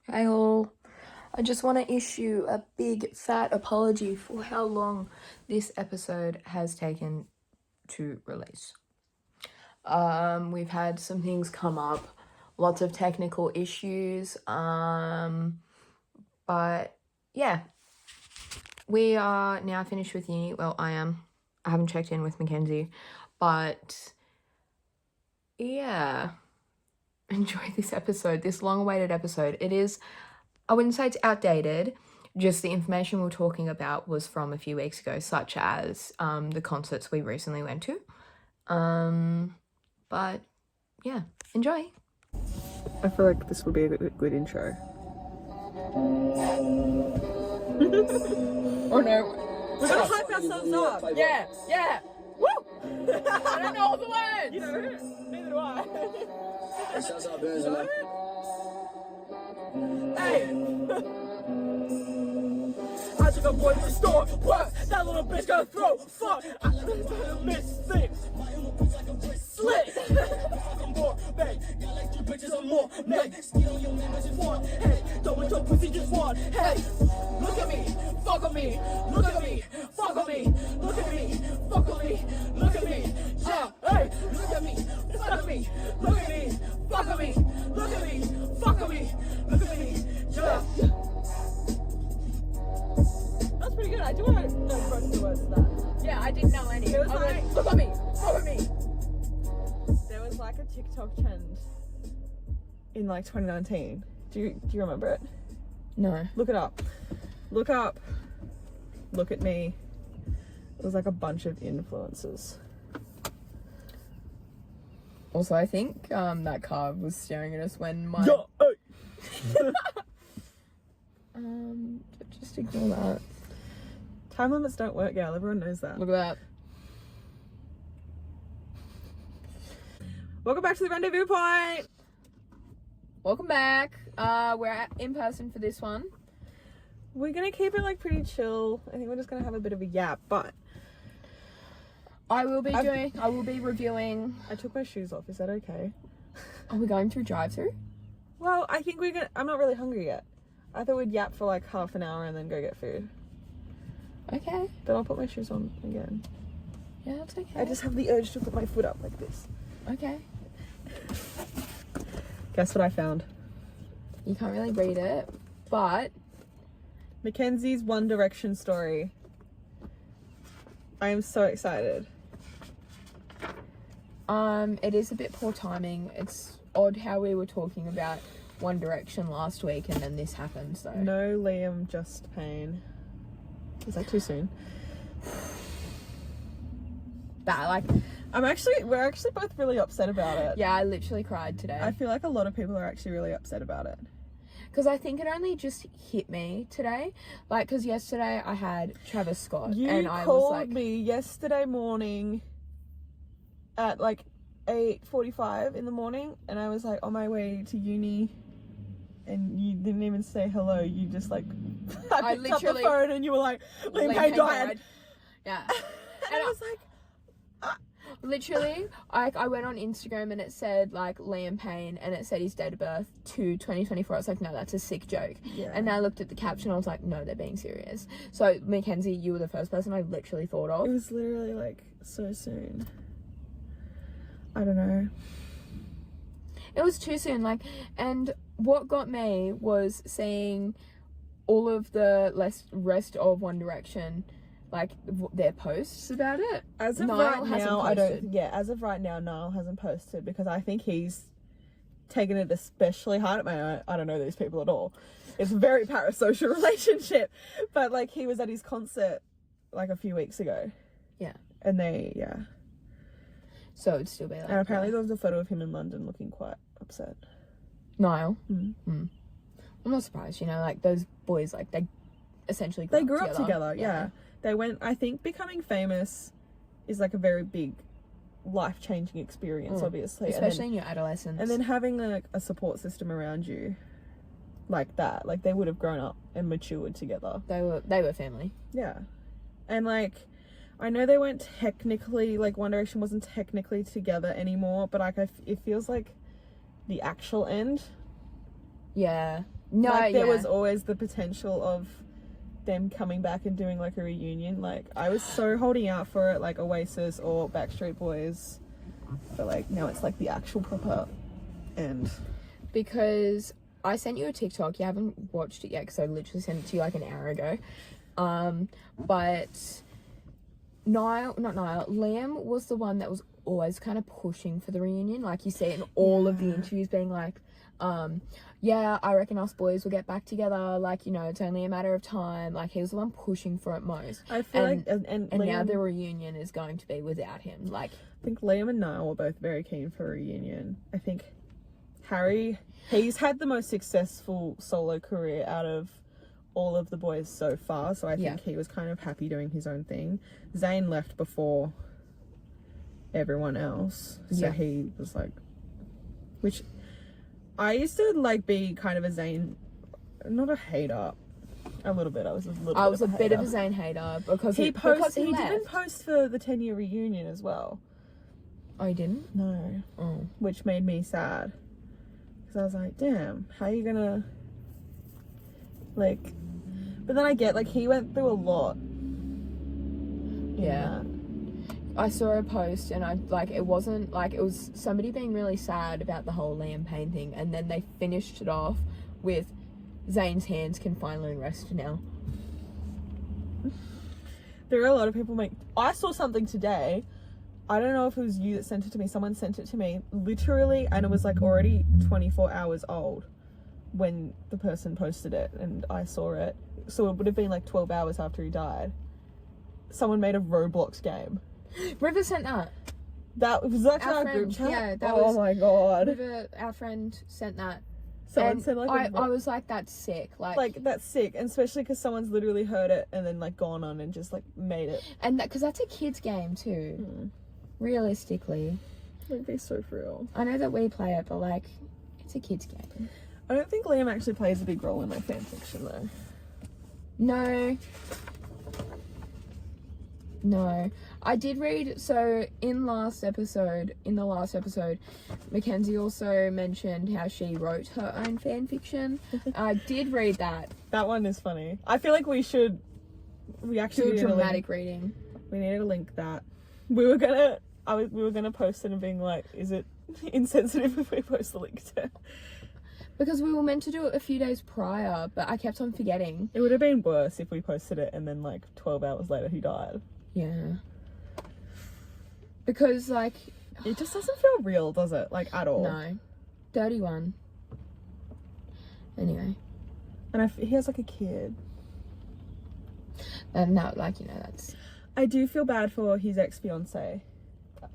Hey all, I just want to issue a big fat apology for how long this episode has taken to release. We've had some things come up, lots of technical issues, but yeah, we are now finished with uni. Well, I am. I haven't checked in with Mackenzie, but yeah, enjoy this episode, this long-awaited episode. It is, I wouldn't say it's outdated, just the information we're talking about was from a few weeks ago, such as the concerts we recently went to. But yeah, enjoy. I feel like this would be a good intro. Oh no. We're gonna hype ourselves up. Yeah. Woo! I don't know all the words. You know, neither do I. Hey! I took a boy to the store, what? That little bitch got a throat, fuck! I miss things. Slick! More, babe. Got like 2 bitches or more, man. Steal on your man as you want. Hey, don't want your pussy, just want. Hey, look at me, fuck on me. Look at me, fuck on me. Look at me, fuck on me. Look at me, yeah. Hey, look at me, fuck on me. Look at me, fuck on me. Look at me, fuck on me. Look at me, yeah. That's pretty good. I do want to know both the words to that. Yeah, I didn't know any. It was like, look at me, fuck at me. There was like a TikTok trend in like 2019. Do you remember it? No. Look it up. Look up. Look at me. It was like a bunch of influencers. Also, I think that car was staring at us when my... Yo, hey. Just ignore that. Time limits don't work, gal. Everyone knows that. Look at that. Welcome back to the Rendezvous Point. Welcome back. We're in person for this one. We're gonna keep it like pretty chill. I think we're just gonna have a bit of a yap, but I will be reviewing. I took my shoes off. Is that okay? Are we going through drive-through? Well, I think I'm not really hungry yet. I thought we'd yap for like half an hour and then go get food. Okay. But I'll put my shoes on again. Yeah, that's okay. I just have the urge to put my foot up like this. Okay. Guess what I found? You can't really read it, but... Mackenzie's One Direction story. I am so excited. It is a bit poor timing. It's odd how we were talking about One Direction last week and then this happened, so... No Liam, just pain. Is that too soon? That, like... We're actually both really upset about it. Yeah, I literally cried today. I feel like a lot of people are actually really upset about it. Because I think it only just hit me today. Like, because yesterday I had Travis Scott. And I was like... called me yesterday morning at like 8:45 in the morning, and I was like on my way to uni, and you didn't even say hello. You just like I picked up the phone and you were like, Liam Payne died. Yeah. And I was like... Literally, I went on Instagram and it said like Liam Payne and it said his date of birth to 2024. I was like, no, that's a sick joke. Yeah. And I looked at the caption, I was like, no, they're being serious. So Mackenzie, you were the first person I literally thought of. It was literally like so soon. I don't know. It was too soon, like, and what got me was seeing all of the rest of One Direction, like their posts about it. As of right now, as of right now, Niall hasn't posted because I think he's taken it especially hard. I don't know these people at all. It's a very parasocial relationship, but like he was at his concert like a few weeks ago. Yeah. And so it'd still be like. And apparently there was a photo of him in London looking quite upset. Niall. I'm not surprised. You know, like those boys, like they essentially grew up together. Yeah. They went, I think becoming famous is like a very big life-changing experience, obviously. Especially in your adolescence. And then having a support system around you like that, like they would have grown up and matured together. They were family. Yeah. And like, I know they weren't technically, like One Direction wasn't technically together anymore, but like it feels like the actual end. Yeah. No, like, there yeah. was always the potential of them coming back and doing like a reunion. Like, I was so holding out for it, like Oasis or Backstreet Boys, but like now it's like the actual proper end. Because I sent you a TikTok. You haven't watched it yet because I literally sent it to you like an hour ago. But Liam was the one that was always kind of pushing for the reunion. Like, you see it in all of the interviews being like, yeah, I reckon us boys will get back together. Like, you know, it's only a matter of time. Like, he was the one pushing for it most. I feel and Liam, now the reunion is going to be without him. Like, I think Liam and Niall were both very keen for a reunion. I think Harry, he's had the most successful solo career out of all of the boys so far, so I think he was kind of happy doing his own thing. Zayn left before everyone else, so he was like, which I used to like be kind of a Zayn, not a hater, a little bit. I was a bit of a Zayn hater because he left. didn't post for the 10-year reunion as well. Oh, he didn't? No. Oh. Which made me sad, because I was like, damn, how are you gonna, like, but then I get, like, he went through a lot. Yeah. I saw a post and it wasn't, like, it was somebody being really sad about the whole Liam Payne thing, and then they finished it off with Zayn's hands can finally rest now. There are a lot of people I saw something today, I don't know if it was you that sent it to me, someone sent it to me, literally, and it was like already 24 hours old when the person posted it and I saw it. So it would have been like 12 hours after he died. Someone made a Roblox game. River sent that. That was actually our group chat? Yeah, that was. was... Oh my god. River, our friend, sent that. Someone sent like I was like, that's sick. Like, that's sick. And especially because someone's literally heard it and then like gone on and just like made it. And because that's a kid's game too. Realistically. It'd be so real. I know that we play it, but like, it's a kid's game. I don't think Liam actually plays a big role in my fanfiction though. No, I did read, so in the last episode, Mackenzie also mentioned how she wrote her own fan fiction. I did read that. That one is funny. I feel like we actually do a dramatic reading. We needed to link that. We were gonna post it and being like, is it insensitive if we post the link to it? Because we were meant to do it a few days prior, but I kept on forgetting. It would have been worse if we posted it and then like 12 hours later he died. Yeah. Because like... It just doesn't feel real, does it? Like, at all. No. 31. Anyway. And he has like a kid. And that, like, you know, that's... I do feel bad for his ex-fiancée.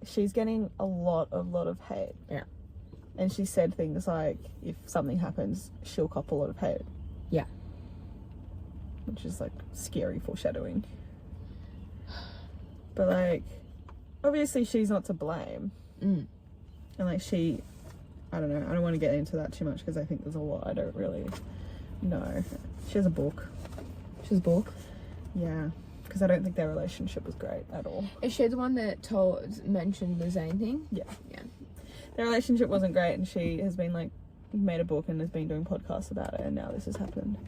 She's getting a lot of hate. Yeah. And she said things like, if something happens, she'll cop a lot of hate. Yeah. Which is, like, scary foreshadowing. But, like, obviously she's not to blame. And, like, I don't know. I don't want to get into that too much because I think there's a lot I don't really know. She has a book. She has a book? Yeah. Because I don't think their relationship was great at all. Is she the one that mentioned the Zayn thing? Yeah. Yeah. Their relationship wasn't great and she has been like made a book and has been doing podcasts about it and now this has happened.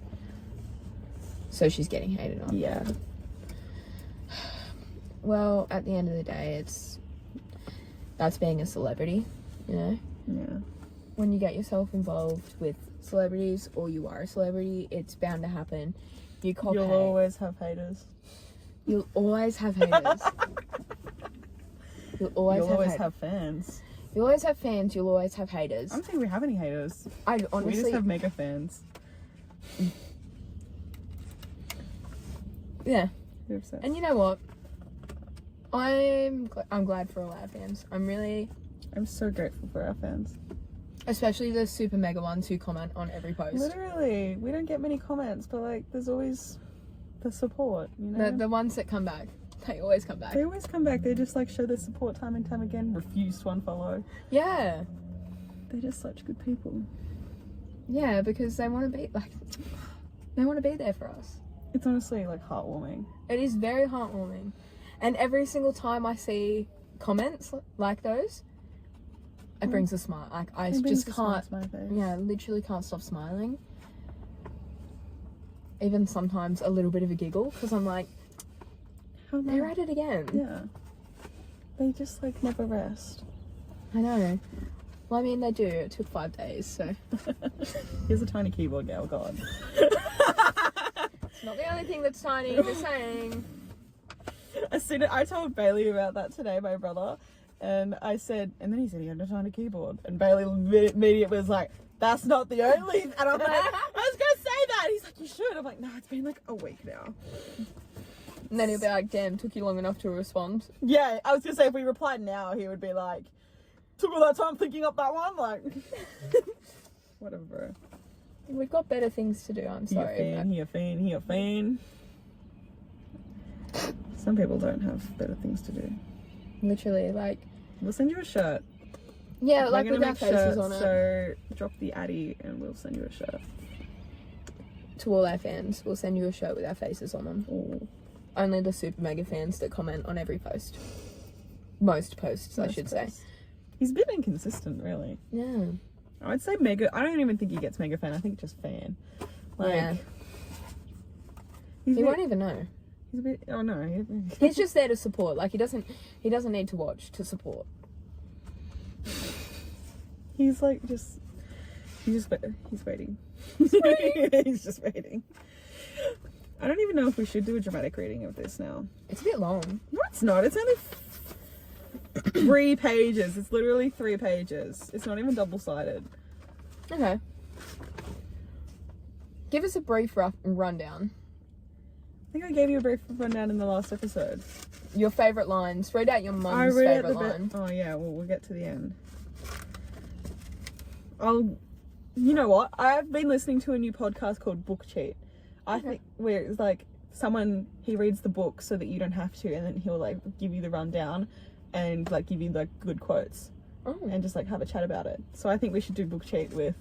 So she's getting hated on. Yeah. Well, at the end of the day, that's being a celebrity, you know? Yeah. When you get yourself involved with celebrities or you are a celebrity, it's bound to happen. You'll always have haters. You'll always have haters. You'll always have fans. You'll always have fans, you'll always have haters. I don't think we have any haters. I honestly... We just have mega fans. Yeah. And you know what? I'm glad for all our fans. I'm so grateful for our fans. Especially the super mega ones who comment on every post. Literally. We don't get many comments, but like there's always the support, you know? The ones that come back. They always come back. They always come back. They just like show their support time and time again. Refuse to unfollow. Yeah. They're just such good people. Yeah, because they want to be there for us. It's honestly like heartwarming. It is very heartwarming. And every single time I see comments like those, it brings a smile. Like I just can't. My face. Yeah, I literally can't stop smiling. even sometimes a little bit of a giggle, because I'm like, they're at it again. Yeah. They just, like, never rest. I know. Well, I mean, they do. It took 5 days, so. Here's a tiny keyboard, gal. God. It's not the only thing that's tiny, just saying. I told Bailey about that today, my brother, and I said, and then he said he had a tiny keyboard, and Bailey immediately was like, that's not the only, and I'm like, I was gonna say that. He's like, you should. I'm like, no, it's been like a week now. And then he'll be like, damn, took you long enough to respond. Yeah, I was gonna say if we replied now, he would be like, took all that time thinking up that one, like, whatever, bro. We've got better things to do, I'm sorry. He a fan. Some people don't have better things to do. Literally, like... We'll send you a shirt. Yeah, like with our faces on it. So drop the addy and we'll send you a shirt. To all our fans, we'll send you a shirt with our faces on them. Ooh. Only the super mega fans that comment on every post. Most posts, I should say. He's been inconsistent, really. Yeah. I would say mega. I don't even think he gets mega fan. I think just fan. Like, yeah. He won't even know. He's a bit. Oh no. He's just there to support. Like he doesn't need to watch to support. He's like he's waiting. He's just waiting. I don't even know if we should do a dramatic reading of this now. It's a bit long. No, it's not. It's only 3 pages. It's literally 3 pages. It's not even double-sided. Okay. Give us a brief rundown. I think I gave you a brief rundown in the last episode. Your favourite lines. Read out your mum's favourite line. Oh yeah, well we'll get to the end. You know what? I've been listening to a new podcast called Book Cheat. I think where it's like he reads the book so that you don't have to, and then he'll like give you the rundown and like give you like good quotes and just like have a chat about it. So I think we should do Book Cheat with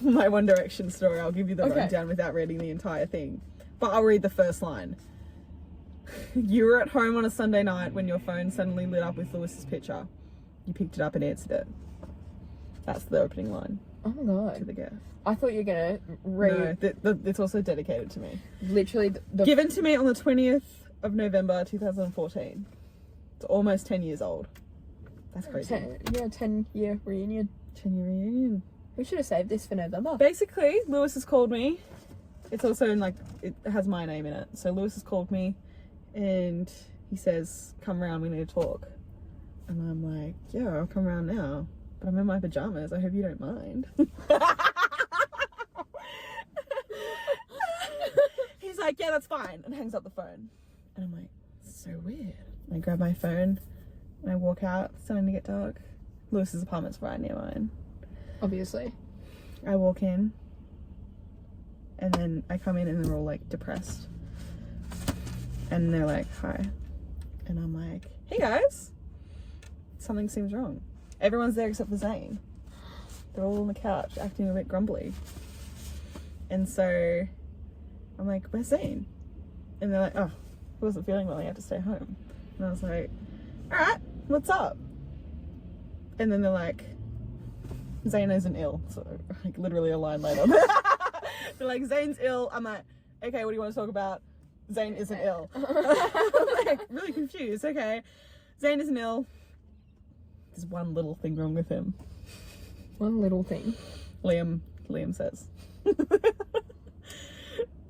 my One Direction story. I'll give you the rundown without reading the entire thing, but I'll read the first line. You were at home on a Sunday night when your phone suddenly lit up with Lewis's picture. You picked it up and answered it. That's the opening line. Oh my god. To the gift. I thought you were gonna read. No, it's also dedicated to me. Literally, given to me on the 20th of November 2014. It's almost 10 years old. That's crazy. 10-year reunion. 10-year reunion. We should have saved this for November. Basically, Lewis has called me. It's also in like it has my name in it. So Lewis has called me, and he says, "Come around. We need to talk." And I'm like, "Yeah, I'll come around now. But I'm in my pajamas. I hope you don't mind." He's like, "Yeah, that's fine," and hangs up the phone. And I'm like, so weird. I grab my phone and I walk out. It's starting to get dark. Lewis's apartment's right near mine. Obviously. I walk in and then I come in and they're all like depressed. And they're like, "Hi." And I'm like, "Hey guys." Something seems wrong. Everyone's there except for Zane. They're all on the couch acting a bit grumbly. And so I'm like, "Where's Zane?" And they're like, "Oh, he wasn't feeling well, he had to stay home." And I was like, "Alright, what's up?" And then they're like, "Zane isn't ill." So like literally a line later. They're like, "Zane's ill." I'm like, "Okay, what do you want to talk about?" "Zane isn't ill." I'm like really confused. Okay, Zane isn't ill. There's one little thing wrong with him. One little thing. Liam says.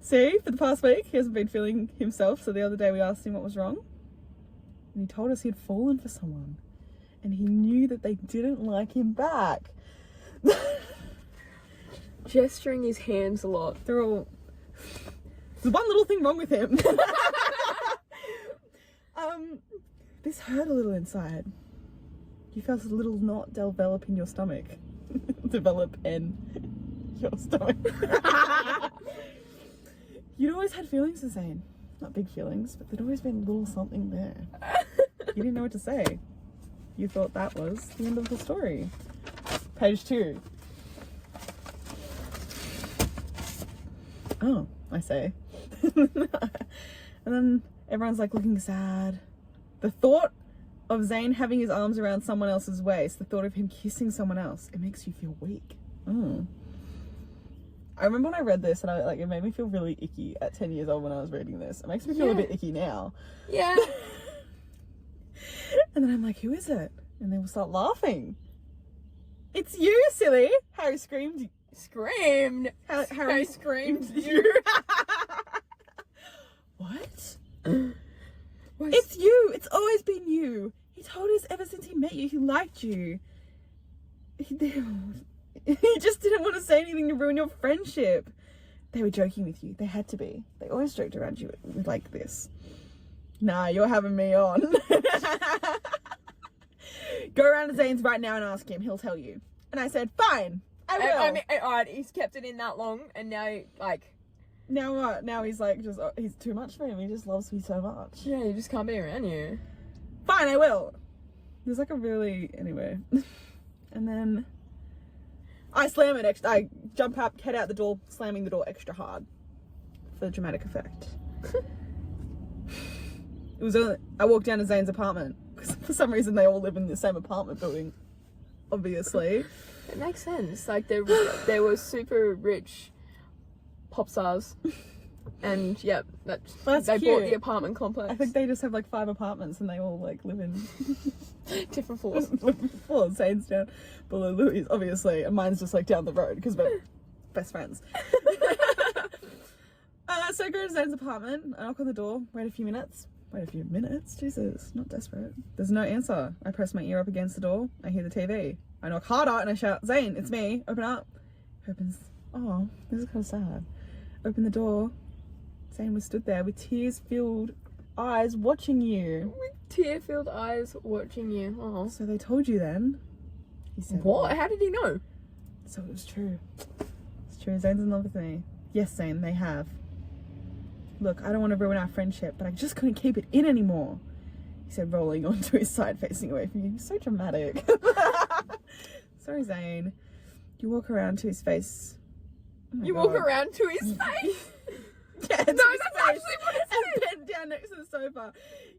See, for the past week, he hasn't been feeling himself. So the other day we asked him what was wrong. And he told us he had fallen for someone. And he knew that they didn't like him back. Gesturing his hands a lot. They're all... There's one little thing wrong with him. This hurt a little inside. You felt a little knot develop in your stomach. Develop in your stomach. You'd always had feelings for Zane. Not big feelings, but there'd always been a little something there. You didn't know what to say. You thought that was the end of the story. Page 2. "Oh," I say. And then everyone's like looking sad. The thought of Zane having his arms around someone else's waist, the thought of him kissing someone else, it makes you feel weak. I remember when I read this and it made me feel really icky at 10 years old when I was reading this. It makes me feel a bit icky now. Yeah. And then I'm like, who is it? And they will start laughing. It's you, silly. Harry screamed. Screamed. Harry screamed you. What? It's you. It's always been you. He told us ever since he met you he liked you. He just didn't want to say anything to ruin your friendship. They were joking with you. They had to be. They always joked around you with like this. Nah, you're having me on. Go around to Zane's right now and ask him. He'll tell you. And I said, fine, I will. I mean, alright, he's kept it in that long, and now, like... Now what? Now he's like, he's too much for him. He just loves me so much. Yeah, he just can't be around you. Fine, I will. There's like a really... Anyway. And then... I slam it extra. I jump up, head out the door, slamming the door extra hard. For dramatic effect. It was I walked down to Zane's apartment. Because for some reason they all live in the same apartment building. Obviously. It makes sense. Like, they were super rich pop stars. And, yeah, they bought the apartment complex. I think they just have like 5 apartments and they all like live in... different floors. Zane's down below Louis, obviously. And mine's just like down the road because we're best friends. So I go to Zane's apartment. I knock on the door. Wait a few minutes. Jesus, not desperate. There's no answer. I press my ear up against the door. I hear the TV. I knock harder and I shout, Zane, it's me. Open up. He opens. Oh, this is kind of sad. Open the door. Zane was stood there with tears-filled eyes watching you. With tear-filled eyes watching you. Oh. So they told you then? He said, what? How did he know? So it was true. It's true. Zane's in love with me. Yes, Zane, they have. Look, I don't want to ruin our friendship, but I just couldn't keep it in anymore. He said, rolling onto his side, facing away from you. He's so dramatic. Sorry, Zane. You walk around to his face. Oh you walk around to his face? Yeah, no, that's actually what it says. And bend down next to the sofa.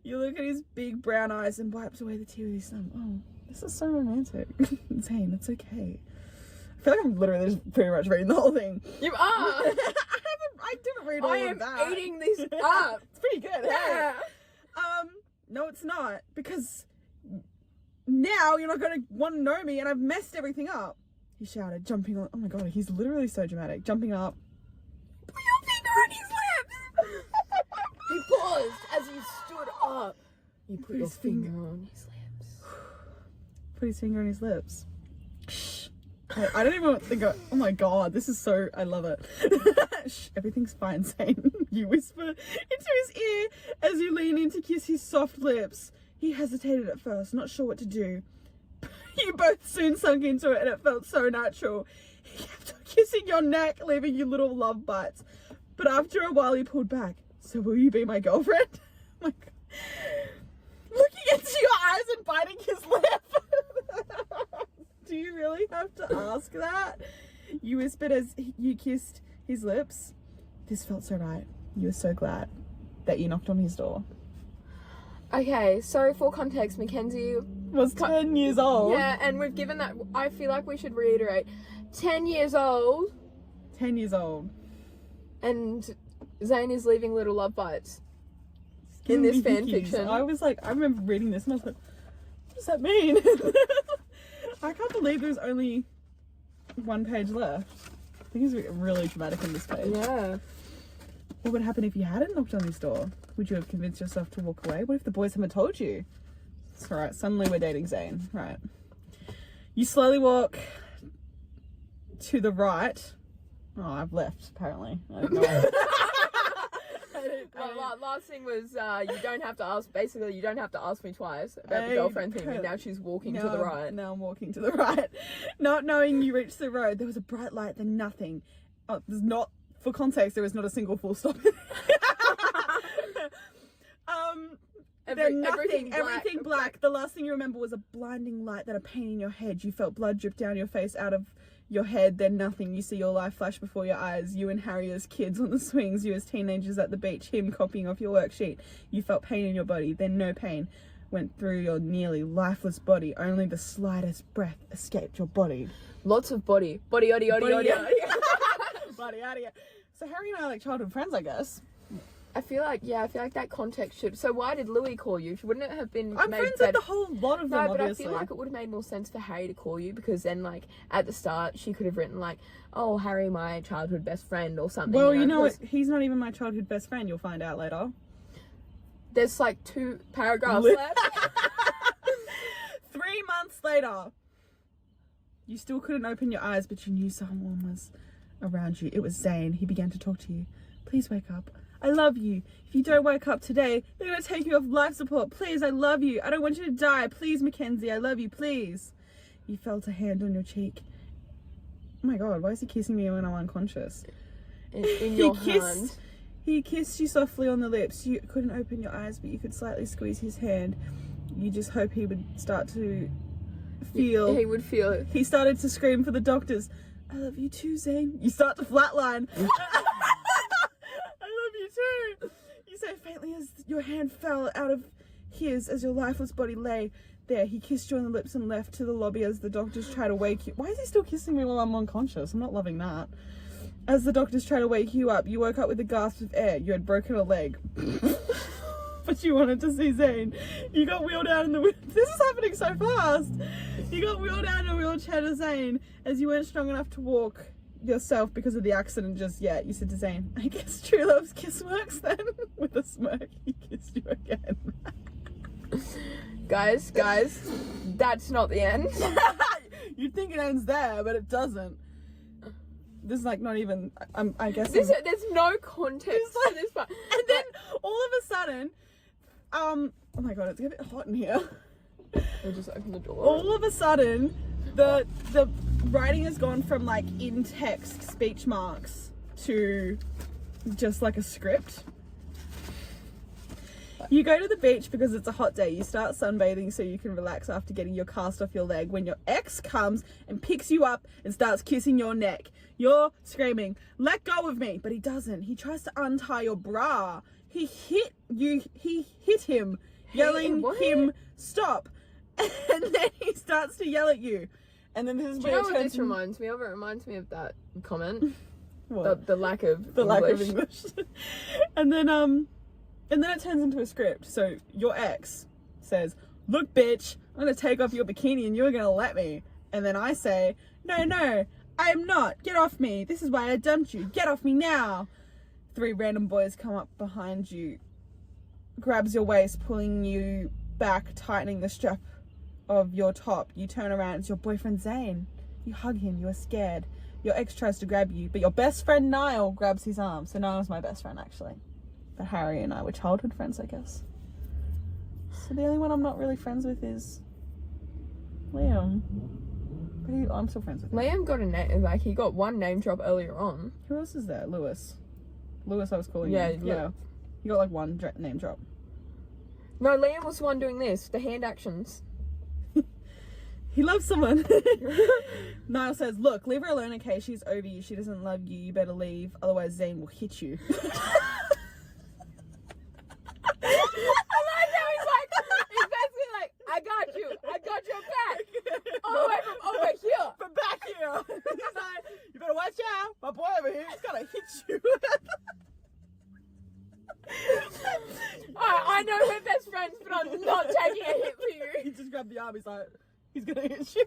You look at his big brown eyes and wipes away the tear with his thumb. Oh, this is so romantic. Zane, it's okay. I feel like I'm literally just pretty much reading the whole thing. You are. I didn't read all of that. I am eating this up. It's pretty good. Yeah. Hey? No, it's not, because now you're not going to want to know me, and I've messed everything up. He shouted, jumping on. Oh my god, he's literally so dramatic. Jumping up. Put your finger on his lips. He paused as he stood up. You put your finger on his lips. Put his finger on his lips. Shh. I don't even think. Oh my god, this is so. I love it. Shh, everything's fine, Zane. You whisper into his ear as you lean in to kiss his soft lips. He hesitated at first, not sure what to do. You both soon sunk into it, and it felt so natural. He kept kissing your neck, leaving you little love bites. But after a while, he pulled back. So will you be my girlfriend? Oh my god. Looking into your eyes and biting his lip. Do you really have to ask that? You whispered as you kissed his lips. This felt so right. You were so glad that you knocked on his door. Okay, so for context, Mackenzie was 10 years old. Yeah, and we've given that. I feel like we should reiterate. 10 years old. 10 years old. And Zane is leaving little love bites in this fan fiction. I was like, I remember reading this and I was like, what does that mean? I can't believe there's only 1 page left. I think it's really dramatic on this page. Yeah. What would happen if you hadn't knocked on his door? Would you have convinced yourself to walk away? What if the boys haven't told you? It's alright, suddenly we're dating Zane. Right. You slowly walk to the right. Oh, I've left, apparently. I don't know. Last thing was, you don't have to ask, basically, you don't have to ask me twice about the girlfriend thing, and now she's walking to the right. Now I'm walking to the right. Not knowing you reached the road, there was a bright light, then nothing. Oh, there's not, for context, there was not a single full stop. Then nothing, everything black. The last thing you remember was a blinding light, then a pain in your head. You felt blood drip down your face out of your head, then nothing. You see your life flash before your eyes. You and Harry as kids on the swings, you as teenagers at the beach, him copying off your worksheet. You felt pain in your body, then no pain went through your nearly lifeless body. Only the slightest breath escaped your body. Lots of body. Body. buddy, out of here. So Harry and I are like childhood friends, I guess. I feel like that context should. So why did Louis call you? Wouldn't it have been? I'm friends with the whole lot of them. No, but obviously. I feel like it would have made more sense for Harry to call you, because then, like, at the start, she could have written like, "Oh, Harry, my childhood best friend," or something. Well, you know what? He's not even my childhood best friend. You'll find out later. There's like 2 paragraphs left. 3 months later, you still couldn't open your eyes, but you knew someone was around you. It was Zane. He began to talk to you. Please wake up. I love you. If you don't wake up today, they're going to take you off life support. Please, I love you. I don't want you to die. Please, Mackenzie, I love you. Please. You felt a hand on your cheek. Oh my God, why is he kissing me when I'm unconscious? In your hand. He kissed you softly on the lips. You couldn't open your eyes, but you could slightly squeeze his hand. You just hope he would start to feel. He would feel it. He started to scream for the doctors. I love you too, Zane. You start to flatline. I love you too. You say faintly as your hand fell out of his as your lifeless body lay there. He kissed you on the lips and left to the lobby as the doctors try to wake you. Why is he still kissing me while I'm unconscious? I'm not loving that. As the doctors try to wake you up, you woke up with a gasp of air. You had broken a leg. But you wanted to see Zane. You got wheeled out in the... This is happening so fast. You got wheeled out in a wheelchair to Zane as you weren't strong enough to walk yourself because of the accident just yet. You said to Zane, I guess true love's kiss works then. With a smirk, he kissed you again. Guys, that's not the end. You'd think it ends there, but it doesn't. This is like not even, I guess. There's no context to this part. And then all of a sudden, oh my God, it's a bit hot in here. We'll just open the door. All of a sudden, the writing has gone from like in text speech marks to just like a script. You go to the beach because it's a hot day. You start sunbathing so you can relax after getting your cast off your leg. When your ex comes and picks you up and starts kissing your neck, you're screaming, let go of me. But he doesn't. He tries to untie your bra. He hit him, yelling him, stop. And then he starts to yell at you. And then this is Do you where know it what turns this reminds me of? It reminds me of that comment. What? The lack of English. Lack of English. And then it turns into a script. So your ex says, look, bitch, I'm going to take off your bikini and you're going to let me. And then I say, no, I am not. Get off me. This is why I dumped you. Get off me now. 3 random boys come up behind you, grabs your waist, pulling you back, tightening the strap of your top. You turn around. It's your boyfriend, Zane. You hug him. You are scared. Your ex tries to grab you, but your best friend, Niall, grabs his arm. So Niall's my best friend, actually. But Harry and I were childhood friends, I guess. So the only one I'm not really friends with is Liam. But I'm still friends with him. Liam got a name, like he got one name drop earlier on. Who else is there? Lewis, I was calling Yeah, him. Yeah. He got like one name drop. No, Liam was the one doing this, the hand actions. He loves someone. Niall says, look, leave her alone, okay? She's over you. She doesn't love you. You better leave. Otherwise, Zane will hit you. I got your back. All the way from over here. From back here. He's like, you better watch out. My boy over here is gonna hit you. I know we're best friends, but I'm not taking a hit for you. He just grabbed the arm. He's like, he's gonna hit you.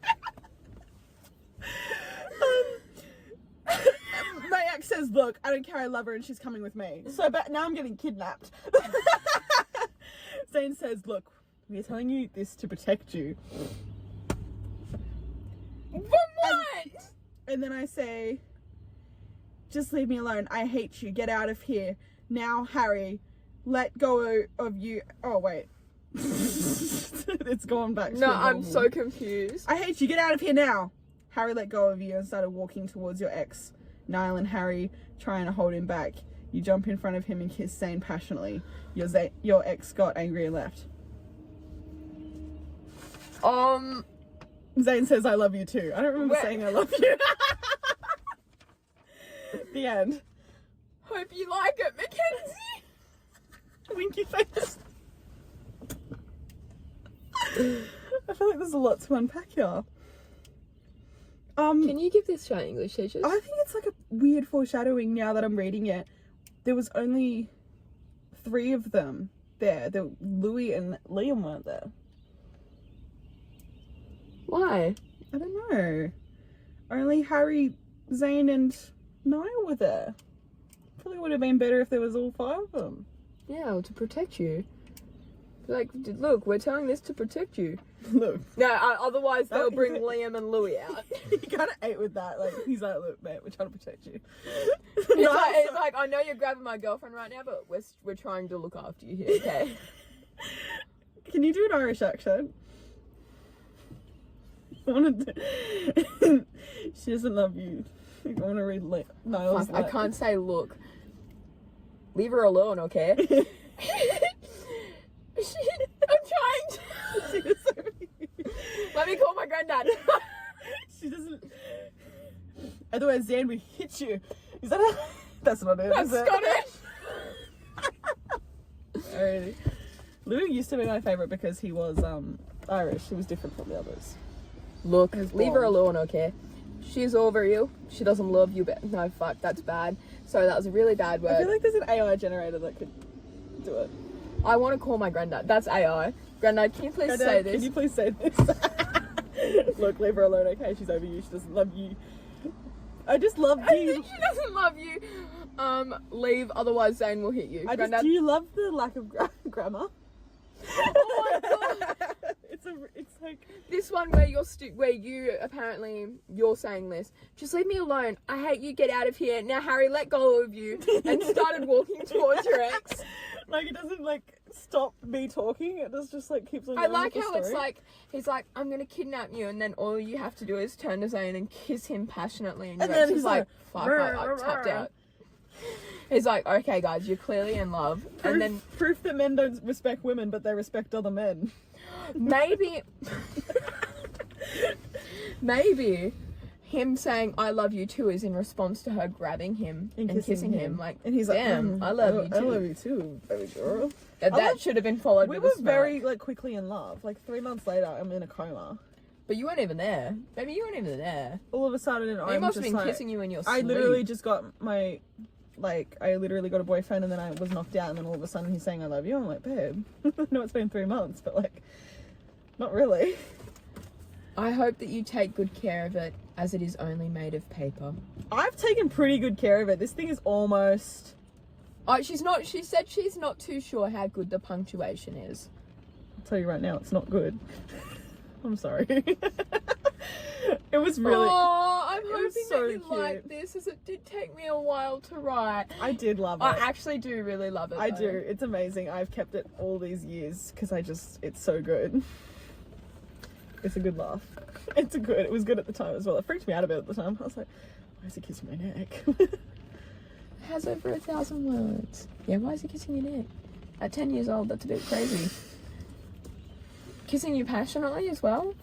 My ex says, look, I don't care, I love her and she's coming with me. So but now I'm getting kidnapped. Zane says, look, we're telling you this to protect you. From what? And then I say, just leave me alone. I hate you. Get out of here. Now, Harry, let go of you. Oh, wait. It's gone back. No, I'm so confused. I hate you. Get out of here now. Harry let go of you and started walking towards your ex. Niall and Harry trying to hold him back. You jump in front of him and kiss Zane passionately. Your ex got angry and left. Zane says, I love you too. I don't remember saying I love you. The end. Hope you like it, Mackenzie. Winky face. I feel like there's a lot to unpack here. Can you give this try English teachers? I think it's like a weird foreshadowing now that I'm reading it. There was only 3 of them there. Louis and Liam weren't there. Why? I don't know. Only Harry, Zayn, and Niall were there. Probably would have been better if there was all 5 of them. Yeah, well, to protect you. Like, look, we're telling this to protect you. Look. No, otherwise they'll bring Liam and Louis out. He kind of ate with that. Like, he's like, look, mate, we're trying to protect you. It's like, I know you're grabbing my girlfriend right now, but we're trying to look after you here, okay? Can you do an Irish accent? I want to. She doesn't love you. I want to read Niall's. Fuck, I can't say look. Leave her alone, okay? I'm trying to. Let me call my granddad. She doesn't. Otherwise, Zan will hit you. Is that a... That's not it. That's Scottish. Alrighty. Louis used to be my favourite because he was Irish. He was different from the others. Look, leave her alone, okay? She's over you. She doesn't love you. No, fuck, that's bad. Sorry, that was a really bad word. I feel like there's an AI generator that could do it. I want to call my granddad. That's AI. Granddad, can you please say this? Can you please say this? Look, leave her alone, okay? She's over you. She doesn't love you. I just love I you. think she doesn't love you. Leave, otherwise Zane will hit you. Do you love the lack of grammar? Oh my god. It's like this one where you're saying this. Just leave me alone. I hate you. Get out of here. Now, Harry, let go of you. And started walking towards your ex. Like, it doesn't like stop me talking. It just like keeps on. I like how it's like he's like, I'm gonna kidnap you, and then all you have to do is turn to Zane and kiss him passionately, and then he's like, fuck, I tapped out. He's like, okay, guys, you're clearly in love, and then proof that men don't respect women, but they respect other men. maybe him saying I love you too is in response to her grabbing him and kissing him. Like, and he's like, damn, I love you too. I love you too, baby girl. That should have been followed. We with were very like quickly in love. Like 3 months later, I'm in a coma. But you weren't even there. Baby, you weren't even there. All of a sudden, He must have been kissing you in your sleep. I literally just got I literally got a boyfriend, and then I was knocked out, and then all of a sudden he's saying I love you. I'm like, babe, I know it's been 3 months, but like, not really. I hope that you take good care of it, as it is only made of paper. I've taken pretty good care of it. This thing is almost... Oh, she said she's not too sure how good the punctuation is. I'll tell you right now, it's not good. I'm sorry. It was really... Oh, I'm hoping so that you cute. like this, as it did take me a while to write. I did love it. I actually do really love it. I do. It's amazing. I've kept it all these years because it's so good. It's a good laugh. It was good at the time as well. It freaked me out a bit at the time. I was like, why is he kissing my neck? It has over 1,000 words. Yeah, why is he kissing your neck? At 10 years old, that's a bit crazy. Kissing you passionately as well?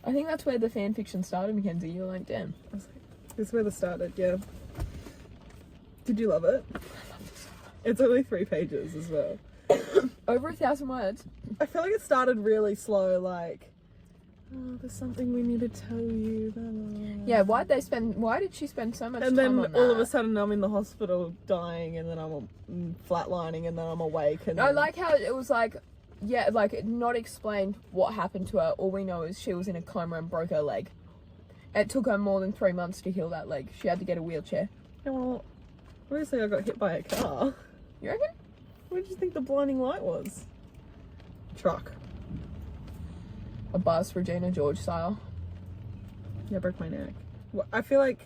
I think that's where the fan fiction started, Mackenzie. You're like, damn. I was like, this is where this started, yeah. Did you love it? I love this so much. It's only 3 pages as well. Over 1,000 words. I feel like it started really slow, like, oh, there's something we need to tell you. Blah, blah, blah. Yeah, why did she spend so much and time then on all that? of a sudden I'm in the hospital dying, and then I'm flatlining, and then I'm awake. And I then... like how it was like, yeah, like not explained what happened to her. All we know is she was in a coma and broke her leg. It took her more than 3 months to heal that leg. She had to get a wheelchair. Yeah, well, obviously I got hit by a car. You reckon? What did you think the blinding light was? Truck. A bus, Regina George style. Yeah, I broke my neck. Well, I feel like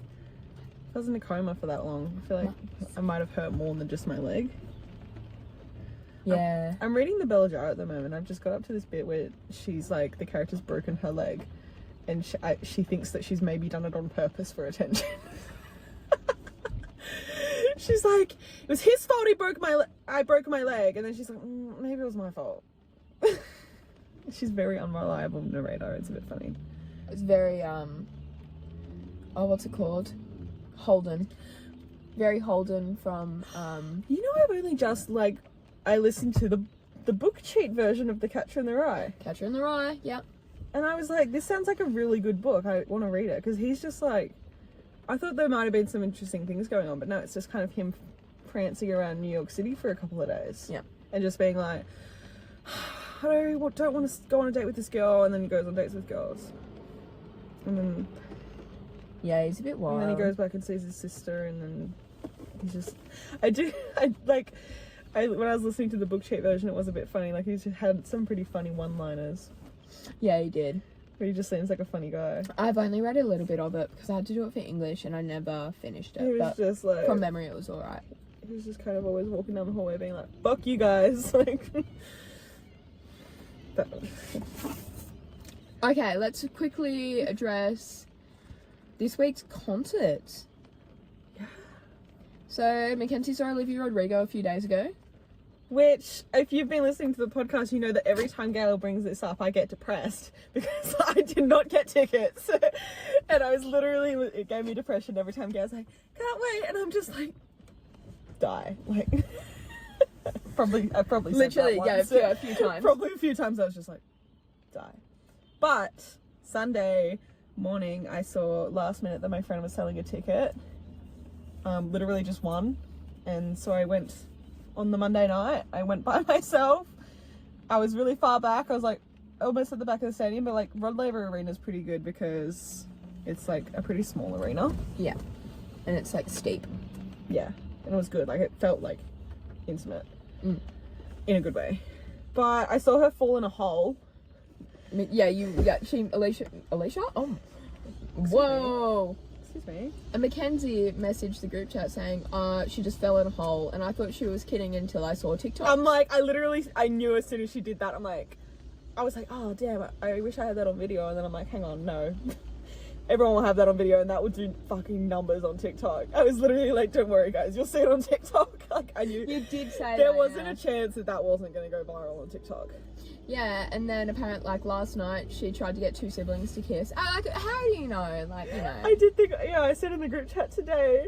if I was in a coma for that long, I feel like I might have hurt more than just my leg. Yeah. I'm reading the Bell Jar at the moment. I've just got up to this bit where she's like, the character's broken her leg, and she thinks that she's maybe done it on purpose for attention. She's like, it was his fault I broke my leg, and then she's like, maybe it was my fault. She's very unreliable narrator. It's a bit funny. It's very, what's it called? Holden. Very Holden from, You know, I've only just, I listened to the book cheat version of The Catcher in the Rye. Catcher in the Rye, yeah. And I was like, this sounds like a really good book. I want to read it. Because he's just like, I thought there might have been some interesting things going on, but no, it's just kind of him prancing around New York City for a couple of days. Yeah. And just being like, I don't want to go on a date with this girl, and then he goes on dates with girls. And then... Yeah, he's a bit wild. And then he goes back and sees his sister, and then he's just... when I was listening to the book cheap version, it was a bit funny. Like, he just had some pretty funny one-liners. Yeah, he did. But he just seems like a funny guy. I've only read a little bit of it because I had to do it for English and I never finished it. He was just like... From memory, it was alright. He was just kind of always walking down the hallway being like, fuck you guys. Like... Okay, let's quickly address this week's concerts. Yeah. So, Mackenzie saw Olivia Rodrigo a few days ago. Which, if you've been listening to the podcast, you know that every time Gail brings this up, I get depressed because I did not get tickets. And I was literally, it gave me depression every time Gail's like, can't wait. And I'm just like, die. Like, I've probably said Literally, that once. yeah, a few times. Probably a few times I was just like, die. But Sunday morning, I saw last minute that my friend was selling a ticket. Literally just one. And so I went on the Monday night. I went by myself. I was really far back. I was like almost at the back of the stadium, but like Rod Laver Arena is pretty good because it's like a pretty small arena. Yeah. And it's like steep. Yeah. And it was good. Like it felt like intimate. In a good way. But I saw her fall in a hole. Alicia? Oh. Whoa. Excuse me. And Mackenzie messaged the group chat saying, she just fell in a hole, and I thought she was kidding until I saw TikTok. I'm like, I knew as soon as she did that, I was like, oh damn, I wish I had that on video, and then I'm like, hang on, no. Everyone will have that on video, and that would do fucking numbers on TikTok. I was literally like, don't worry guys, you'll see it on TikTok. Like, I knew. You did say there that, wasn't a chance that wasn't going to go viral on TikTok. Yeah, and then apparently, like, last night, she tried to get two siblings to kiss. Like, how do you know? Like, you know. I did think, I said in the group chat today,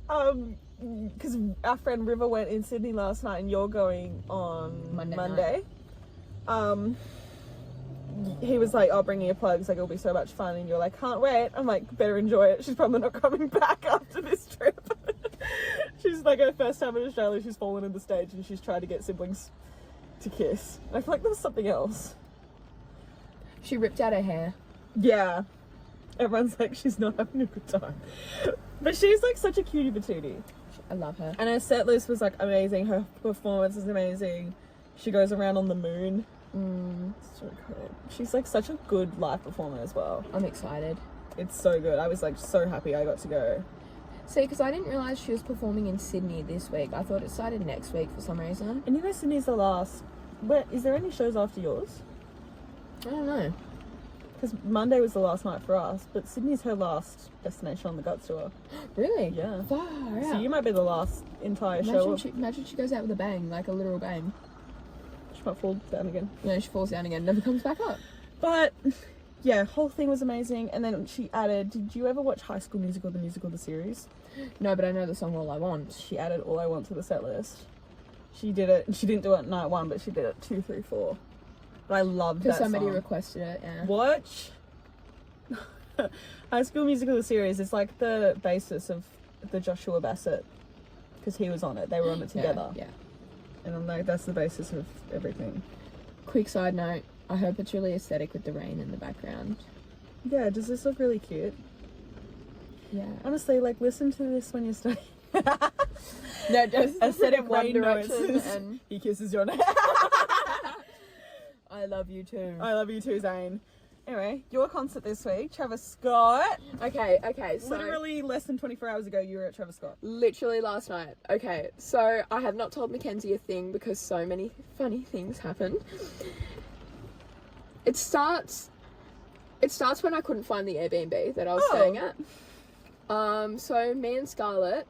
because our friend River went in Sydney last night, and you're going on Monday. He was like, I'll bring you your plugs, like, it'll be so much fun, and you're like, can't wait. I'm like, better enjoy it. She's probably not coming back after this trip. She's like, her first time in Australia, she's fallen in the stage, and she's tried to get siblings to kiss. I feel like there was something else. She ripped out her hair. Yeah. Everyone's like, she's not having a good time. But she's like such a cutie patootie. I love her. And her set list was like amazing. Her performance is amazing. She goes around on the moon. So cool. She's like such a good live performer as well. I'm excited. It's so good. I was like so happy I got to go. See, because I didn't realise she was performing in Sydney this week. I thought it started next week for some reason. And you know Sydney's the last... Is there any shows after yours? I don't know. Because Monday was the last night for us, but Sydney's her last destination on the Guts tour. Really? Yeah. Far out. So you might be the last entire show. Imagine she goes out with a bang, like a literal bang. She might fall down again. Yeah, she falls down again, never comes back up. But... yeah, whole thing was amazing. And then she added, did you ever watch High School Musical, the series? No, but I know the song All I Want. She added All I Want to the set list. She did it, she didn't do it night 1, but she did it 2, 3, 4. But I loved that song. Because somebody requested it, yeah. Watch High School Musical, the series. It's like the basis of the Joshua Bassett, because he was on it. They were on it together. Yeah. And I'm like, that's the basis of everything. Quick side note, I hope it's really aesthetic with the rain in the background. Yeah, does this look really cute? Yeah. Honestly, like, listen to this when you're studying. No, just aesthetic One rain Direction notes. and He kisses your neck. I love you too. I love you too, Zane. Anyway, your concert this week, Travis Scott. Okay, so... Literally less than 24 hours ago, you were at Travis Scott. Literally last night. Okay, so I have not told Mackenzie a thing because so many funny things happened. It starts when I couldn't find the Airbnb that I was staying at. So me and Scarlett,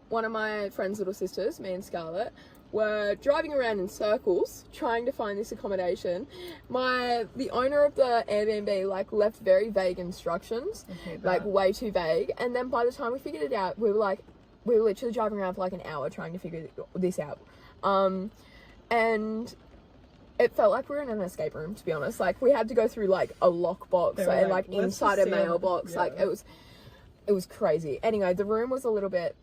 one of my friend's little sisters, me and Scarlett, were driving around in circles trying to find this accommodation. The owner of the Airbnb like left very vague instructions, like way too vague. And then by the time we figured it out, we were literally driving around for like an hour trying to figure this out. And It felt like we were in an escape room, to be honest. Like, we had to go through, like, a lockbox and, like, inside a mailbox. Yeah. Like, it was crazy. Anyway, the room was a little bit...